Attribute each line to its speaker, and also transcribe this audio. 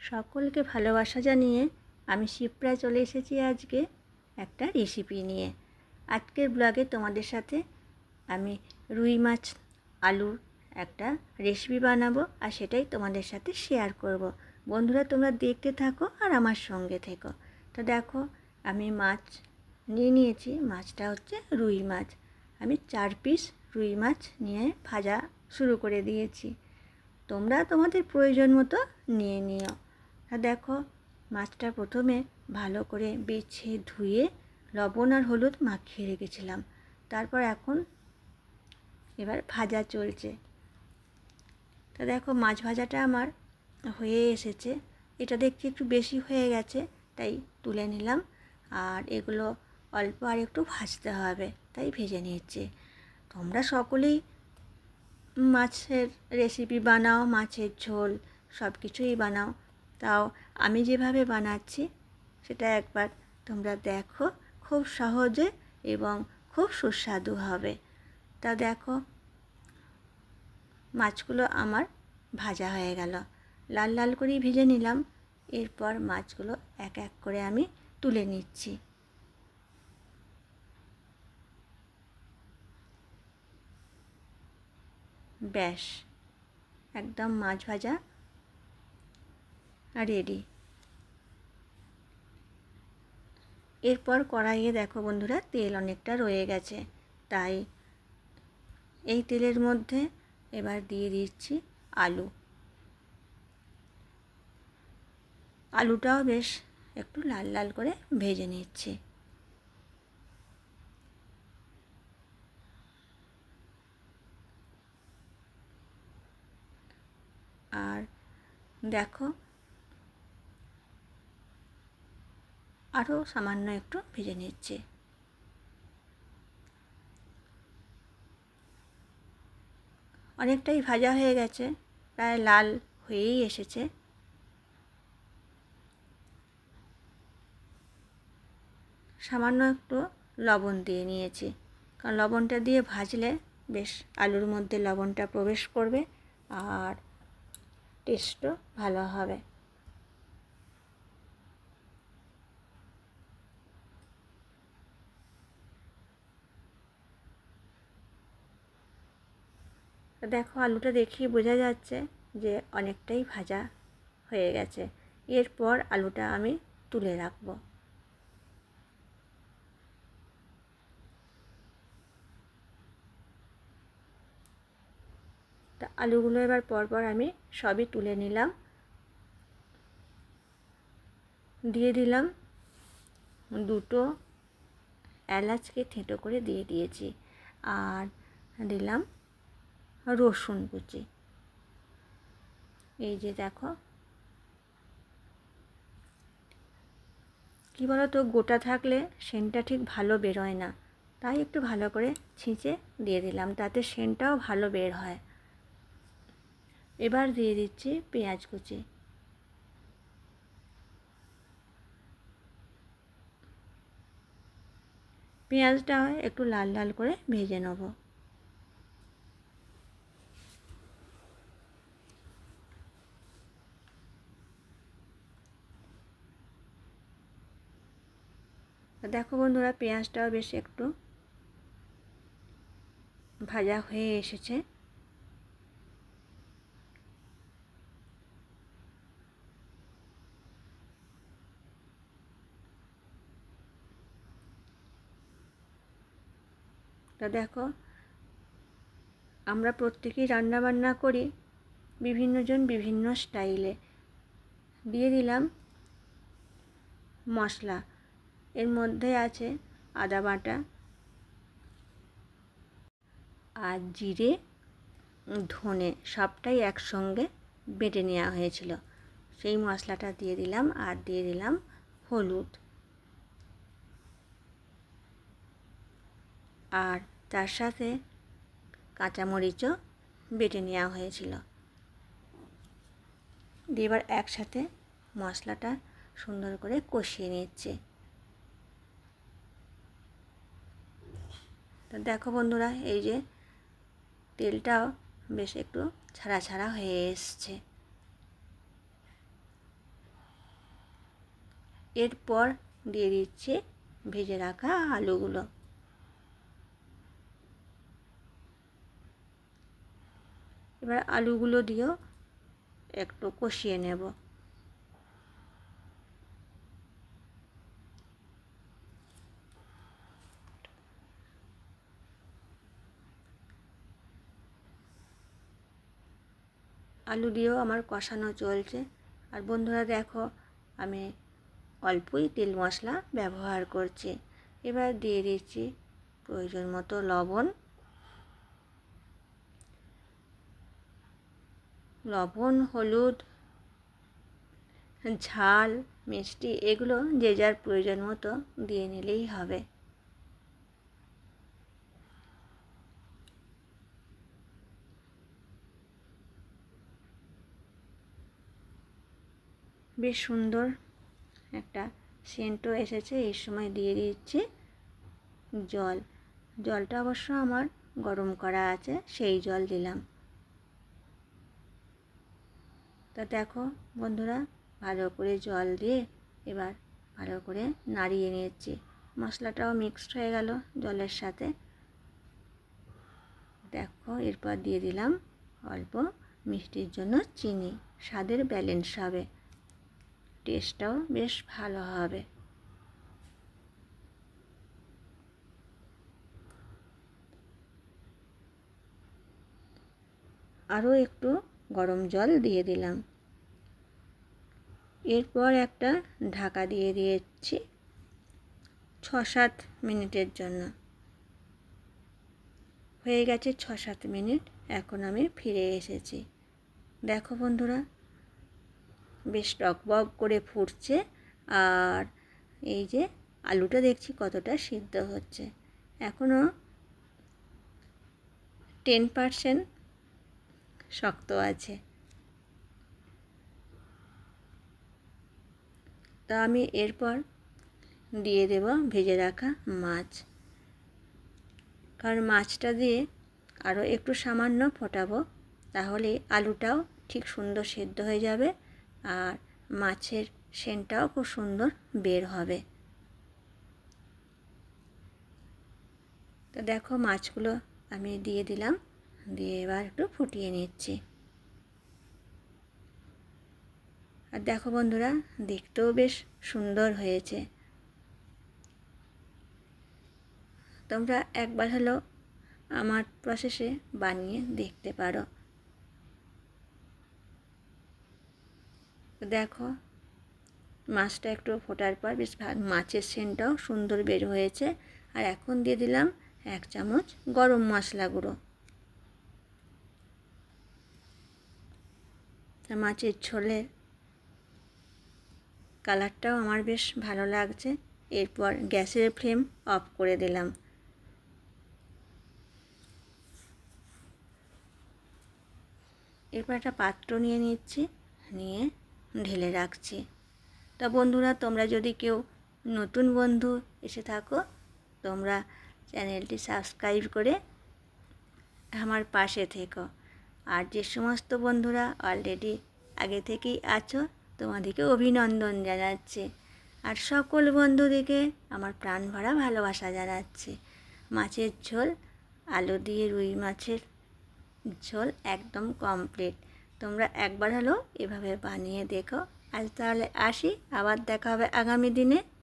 Speaker 1: সকলকে ভালোবাসা জানিয়ে আমি শিপ্রায় চলে এসেছি আজকে একটা রেসিপি নিয়ে। আজকের ব্লগে তোমাদের সাথে আমি রুই মাছ আলুর একটা রেসিপি বানাবো, আর সেটাই তোমাদের সাথে শেয়ার করব। বন্ধুরা, তোমরা দেখতে থাকো আর আমার সঙ্গে থেকো। তো দেখো, আমি মাছ নিয়ে নিয়েছি। মাছটা হচ্ছে রুই মাছ। আমি 4 পিস রুই মাছ নিয়ে ভাজা শুরু করে দিয়েছি। তোমরা তোমাদের প্রয়োজন মতো নিয়ে নিও। আর দেখো, মাছটা প্রথমে ভালো করে বেছে ধুয়ে লবণ আর হলুদ মাখিয়ে রেখেছিলাম। তারপর এবার ভাজা চলছে। তা দেখো, মাছ ভাজাটা আমার হয়ে এসেছে। এটা দেখছি একটু বেশি হয়ে গেছে, তাই তুলে নিলাম। আর এগুলো অল্প আর একটু ভাজতে হবে, তাই ভেজে নিচ্ছি। তোমরা সকলেই মাছের রেসিপি বানাও, মাছের ঝোল সব কিছুই বানাও। তাও আমি যেভাবে বানাচ্ছি সেটা একবার তোমরা দেখো, খুব সহজে এবং খুব সুস্বাদু হবে। তা দেখো, মাছগুলো আমার ভাজা হয়ে গেল, লাল লাল করেই ভেজে নিলাম। এরপর মাছগুলো এক এক করে আমি তুলে নিচ্ছি। ব্যাস, একদম মাছ ভাজা রেডি। এরপর কড়াইয়ে দেখো বন্ধুরা, তেল অনেকটা রয়ে গেছে, তাই এই তেলের মধ্যে এবার দিয়ে দিচ্ছি আলু। আলুটাও বেশ একটু লাল লাল করে ভেজে নিচ্ছি। আর দেখো, আরও সামান্য একটু ভেজে নিচ্ছি। অনেকটাই ভাজা হয়ে গেছে, প্রায় লাল হয়েই এসেছে। সামান্য একটু লবণ দিয়ে নিয়েছি, কারণ লবণটা দিয়ে ভাজলে বেশ আলুর মধ্যে লবণটা প্রবেশ করবে আর টেস্টও ভালো হবে। দেখো, আলুটা দেখেই বোঝা যাচ্ছে যে অনেকটাই ভাজা হয়ে গেছে। এরপর আলুটা আমি তুলে রাখবো। তা আলুগুলো এবার পরপর আমি সবই তুলে নিলাম। দিয়ে দিলাম 2টো এলাচকে থেঁতো করে দিয়ে দিয়েছি, আর দিলাম রসুন কুচি। এই যে দেখো, কী বলো তো, গোটা থাকলে সেন্টটা ঠিক ভালো বেরোয় না, তাই একটু ভালো করে ছিঁচে দিয়ে দিলাম, তাতে সেন্টটাও ভালো বের হয়। এবার দিয়ে দিচ্ছি পেঁয়াজ কুচি। পেঁয়াজটা একটু লাল লাল করে ভেজে নেব। দেখো বন্ধুরা, পেঁয়াজটাও বেশ একটু ভাজা হয়ে এসেছে। তা দেখো, আমরা প্রত্যেকেই রান্নাবান্না করি বিভিন্নজন বিভিন্ন স্টাইলে। দিয়ে দিলাম মশলা। এর মধ্যে আছে আদা বাটা আর জিরে, ধনে সবটাই একসঙ্গে বেটে নেওয়া হয়েছিল, সেই মশলাটা দিয়ে দিলাম। আর দিয়ে দিলাম হলুদ, আর তার সাথে কাঁচামরিচও বেটে নেওয়া হয়েছিল। দিয়ে এবার একসাথে মশলাটা সুন্দর করে কষিয়ে নিচ্ছে। তো দেখো বন্ধুরা, এই যে তেলটাও বেশ একটু ছাড়া ছাড়া হয়ে এসছে। এরপর দিয়ে দিচ্ছি ভেজে রাখা আলুগুলো। এবার আলুগুলো দিয়েও একটু কষিয়ে নেব। আলু দিয়েও আমার কষানো চলছে। আর বন্ধুরা দেখো, আমি অল্পই তেল মশলা ব্যবহার করছি। এবার দিয়ে দিচ্ছি প্রয়োজন মতো লবণ, হলুদ, ঝাল, মিষ্টি এগুলো যে যার প্রয়োজন মতো দিয়ে নিলেই হবে। বেশ সুন্দর একটা সেন্টও এসেছে। এই সময় দিয়ে দিচ্ছি জলটা অবশ্য আমার গরম করা আছে, সেই জল দিলাম। তা দেখো বন্ধুরা, ভালো করে জল দিয়ে এবার ভালো করে নাড়িয়ে নিচ্ছি। মশলাটাও মিক্সড হয়ে গেল জলের সাথে। দেখো এরপর দিয়ে দিলাম অল্প মিষ্টির জন্য চিনি, স্বাদের ব্যালেন্স হবে, টেস্টটাও বেশ ভালো হবে। আরও একটু গরম জল দিয়ে দিলাম। এরপর একটা ঢাকা দিয়ে দিয়েছি 6-7 মিনিটের জন্য। হয়ে গেছে 6-7 মিনিট। এখন আমি ফিরে এসেছি। দেখো বন্ধুরা, বেশ টকবক করে ফুটছে। আর এই যে আলুটা দেখছি কতটা সিদ্ধ হচ্ছে। এখনও 10% শক্ত আছে। তা আমি এরপর দিয়ে দেব ভেজে রাখা মাছ। কারণ মাছটা দিয়ে আরও একটু সামান্য ফোটাবো, তাহলে আলুটাও ঠিক সুন্দর সেদ্ধ হয়ে যাবে আর মাছের সেন্টটাও খুব সুন্দর বের হবে। তো দেখো মাছগুলো আমি দিয়ে দিলাম, দিয়ে এবার একটু ফুটিয়ে নিচ্ছি। আর দেখো বন্ধুরা, দেখতেও বেশ সুন্দর হয়েছে। তোমরা একবার হলো আমার প্রসেসে বানিয়ে দেখতে পারো। দেখো মাছটা একটু ফোটার পর বেশ মাছের সেন্টটাও সুন্দর বের হয়েছে। আর এখন দিয়ে দিলাম 1 চামচ গরম মশলা গুঁড়ো। মাছের ঝোলের কালারটাও আমার বেশ ভালো লাগছে। এরপর গ্যাসের ফ্লেম অফ করে দিলাম। এরপর একটা পাত্র নিয়ে নিচ্ছি, নিয়ে ঢেলে রাখছি। তা বন্ধুরা, তোমরা যদি কেউ নতুন বন্ধু এসে থাকো, তোমরা চ্যানেলটি সাবস্ক্রাইব করে আমার পাশে থেকো। আর যে সমস্ত বন্ধুরা অলরেডি আগে থেকেই আছো, তোমাদেরকে অভিনন্দন জানাচ্ছি। আর সকল বন্ধুদেরকে আমার প্রাণ ভরা ভালোবাসা জানাচ্ছি। মাছের ঝোল, আলু দিয়ে রুই মাছের ঝোল একদম কমপ্লিট। তোমরা একবার হলেও এভাবে বানিয়ে দেখো। আজ তাহলে আসি, আবার দেখা হবে আগামী দিনে।